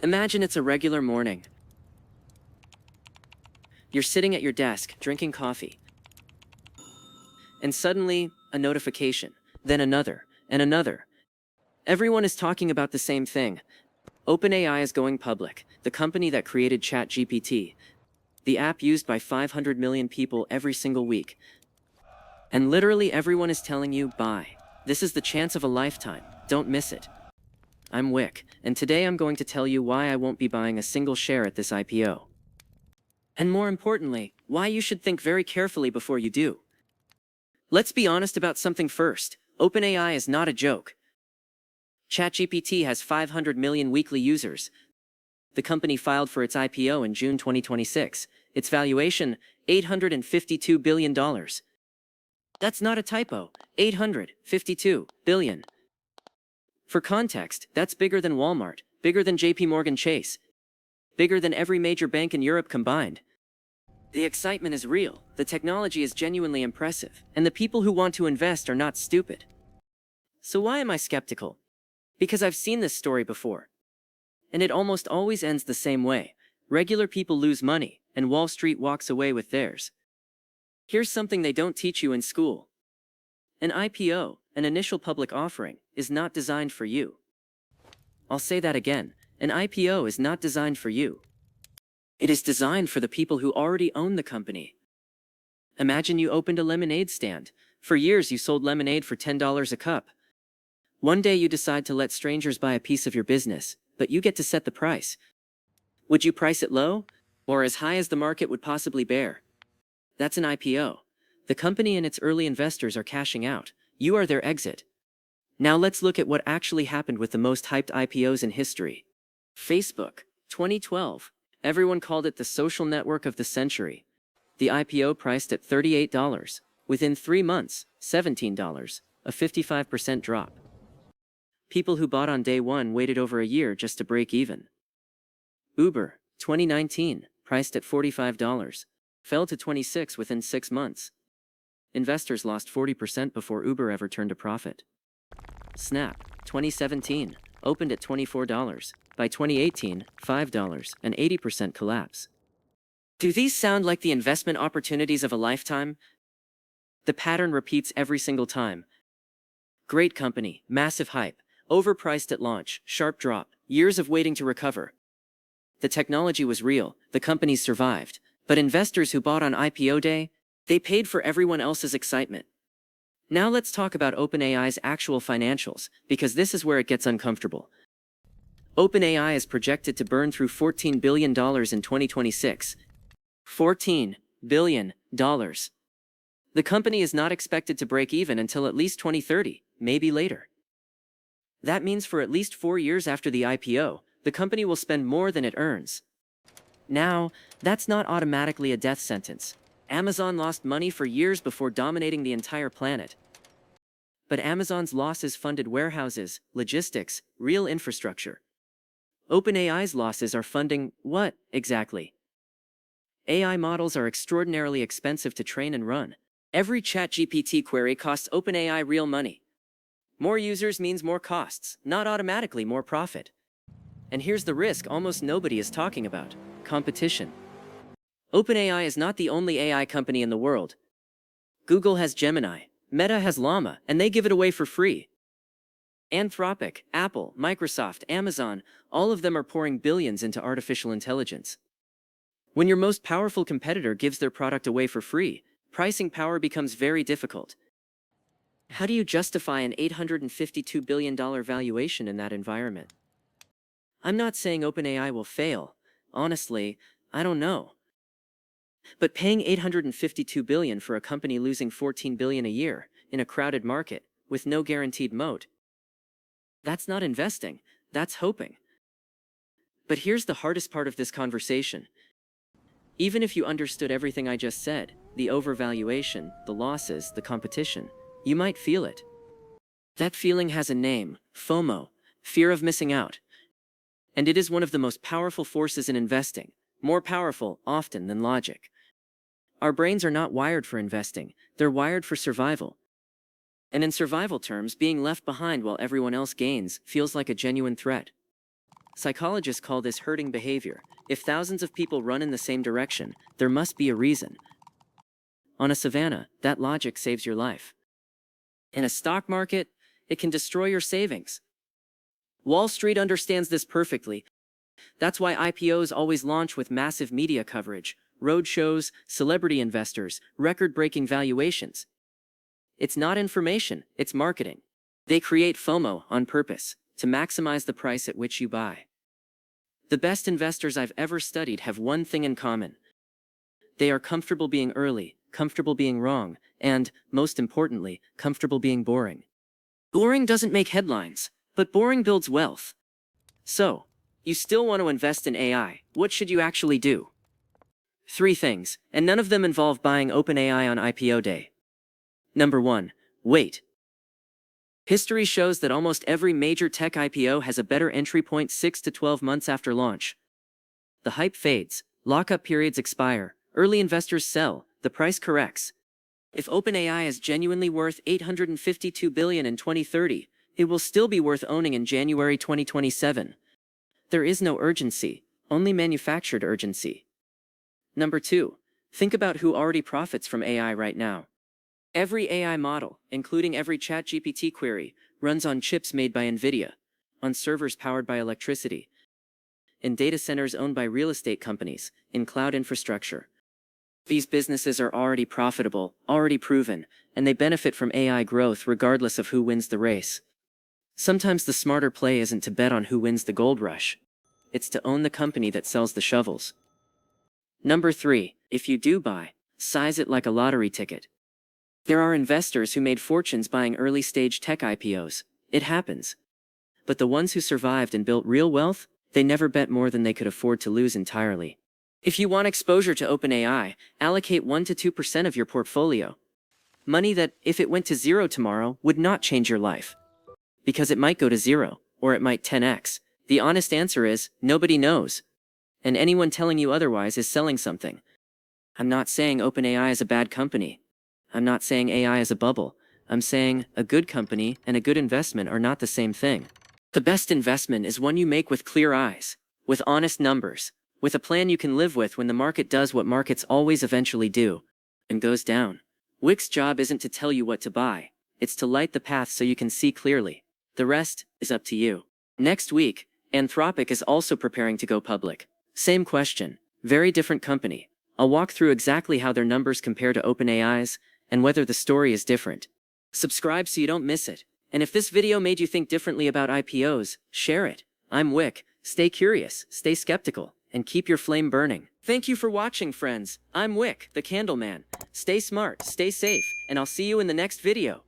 Imagine it's a regular morning. You're sitting at your desk, drinking coffee. And suddenly, a notification, then another, and another. Everyone is talking about the same thing. OpenAI is going public, the company that created ChatGPT, the app used by 500 million people every single week. And literally everyone is telling you, buy. This is the chance of a lifetime, don't miss it. I'm Wick, and today I'm going to tell you why I won't be buying a single share at this IPO. And more importantly, why you should think very carefully before you do. Let's be honest about something first. OpenAI is not a joke. ChatGPT has 500 million weekly users. The company filed for its IPO in June 2026. Its valuation, $852 billion. That's not a typo, $852 billion. For context, that's bigger than Walmart, bigger than JP Chase, bigger than every major bank in Europe combined. The excitement is real, the technology is genuinely impressive, and the people who want to invest are not stupid. So why am I skeptical? Because I've seen this story before. And it almost always ends the same way. Regular people lose money, and Wall Street walks away with theirs. Here's something they don't teach you in school. An IPO, an initial public offering, is not designed for you. I'll say that again. An IPO is not designed for you. It is designed for the people who already own the company. Imagine you opened a lemonade stand. For years you sold lemonade for $10 a cup. One day you decide to let strangers buy a piece of your business, but you get to set the price. Would you price it low, or as high as the market would possibly bear? That's an IPO. The company and its early investors are cashing out. You are their exit. Now let's look at what actually happened with the most hyped IPOs in history. Facebook, 2012. Everyone called it the social network of the century. The IPO priced at $38. Within 3 months, $17, a 55% drop. People who bought on day one waited over a year just to break even. Uber, 2019, priced at $45, fell to $26 within 6 months. Investors lost 40% before Uber ever turned a profit. Snap, 2017, opened at $24. By 2018, $5, an 80% collapse. Do these sound like the investment opportunities of a lifetime? The pattern repeats every single time. Great company, massive hype, overpriced at launch, sharp drop, years of waiting to recover. The technology was real, the companies survived, but investors who bought on IPO day, they paid for everyone else's excitement. Now let's talk about OpenAI's actual financials, because this is where it gets uncomfortable. OpenAI is projected to burn through $14 billion in 2026. $14 billion. The company is not expected to break even until at least 2030, maybe later. That means for at least 4 years after the IPO, the company will spend more than it earns. Now, that's not automatically a death sentence. Amazon lost money for years before dominating the entire planet. But Amazon's losses funded warehouses, logistics, real infrastructure. OpenAI's losses are funding what, exactly? AI models are extraordinarily expensive to train and run. Every ChatGPT query costs OpenAI real money. More users means more costs, not automatically more profit. And here's the risk almost nobody is talking about: competition. OpenAI is not the only AI company in the world. Google has Gemini, Meta has Llama, and they give it away for free. Anthropic, Apple, Microsoft, Amazon, all of them are pouring billions into artificial intelligence. When your most powerful competitor gives their product away for free, pricing power becomes very difficult. How do you justify an $852 billion valuation in that environment? I'm not saying OpenAI will fail. Honestly, I don't know. But paying $852 billion for a company losing $14 billion a year, in a crowded market, with no guaranteed moat, that's not investing, that's hoping. But here's the hardest part of this conversation. Even if you understood everything I just said, the overvaluation, the losses, the competition, you might feel it. That feeling has a name: FOMO, fear of missing out. And it is one of the most powerful forces in investing, more powerful, often, than logic. Our brains are not wired for investing, they're wired for survival. And in survival terms, being left behind while everyone else gains feels like a genuine threat. Psychologists call this herding behavior. If thousands of people run in the same direction, there must be a reason. On a savanna, that logic saves your life. In a stock market, it can destroy your savings. Wall Street understands this perfectly. That's why IPOs always launch with massive media coverage, roadshows, celebrity investors, record-breaking valuations. It's not information, it's marketing. They create FOMO on purpose, to maximize the price at which you buy. The best investors I've ever studied have one thing in common. They are comfortable being early, comfortable being wrong, and, most importantly, comfortable being boring. Boring doesn't make headlines, but boring builds wealth. So, you still want to invest in AI, what should you actually do? 3 things, and none of them involve buying OpenAI on IPO day. Number 1. Wait. History shows that almost every major tech IPO has a better entry point 6 to 12 months after launch. The hype fades, lockup periods expire, early investors sell, the price corrects. If OpenAI is genuinely worth $852 billion in 2030, it will still be worth owning in January 2027. There is no urgency, only manufactured urgency. Number 2. Think about who already profits from AI right now. Every AI model, including every ChatGPT query, runs on chips made by NVIDIA, on servers powered by electricity, in data centers owned by real estate companies, in cloud infrastructure. These businesses are already profitable, already proven, and they benefit from AI growth regardless of who wins the race. Sometimes the smarter play isn't to bet on who wins the gold rush. It's to own the company that sells the shovels. Number 3. If you do buy, size it like a lottery ticket. There are investors who made fortunes buying early-stage tech IPOs. It happens. But the ones who survived and built real wealth, they never bet more than they could afford to lose entirely. If you want exposure to OpenAI, allocate 1 to 2% of your portfolio. Money that, if it went to zero tomorrow, would not change your life. Because it might go to zero, or it might 10x. The honest answer is, nobody knows. And anyone telling you otherwise is selling something. I'm not saying OpenAI is a bad company. I'm not saying AI is a bubble. I'm saying a good company and a good investment are not the same thing. The best investment is one you make with clear eyes, with honest numbers, with a plan you can live with when the market does what markets always eventually do, and goes down. Wick's job isn't to tell you what to buy, it's to light the path so you can see clearly. The rest is up to you. Next week, Anthropic is also preparing to go public. Same question, very different company. I'll walk through exactly how their numbers compare to OpenAI's, and whether the story is different. Subscribe so you don't miss it. And if this video made you think differently about IPOs, share it. I'm Wick. Stay curious, stay skeptical, and keep your flame burning. Thank you for watching, friends. I'm Wick, the Candleman. Stay smart, stay safe, and I'll see you in the next video.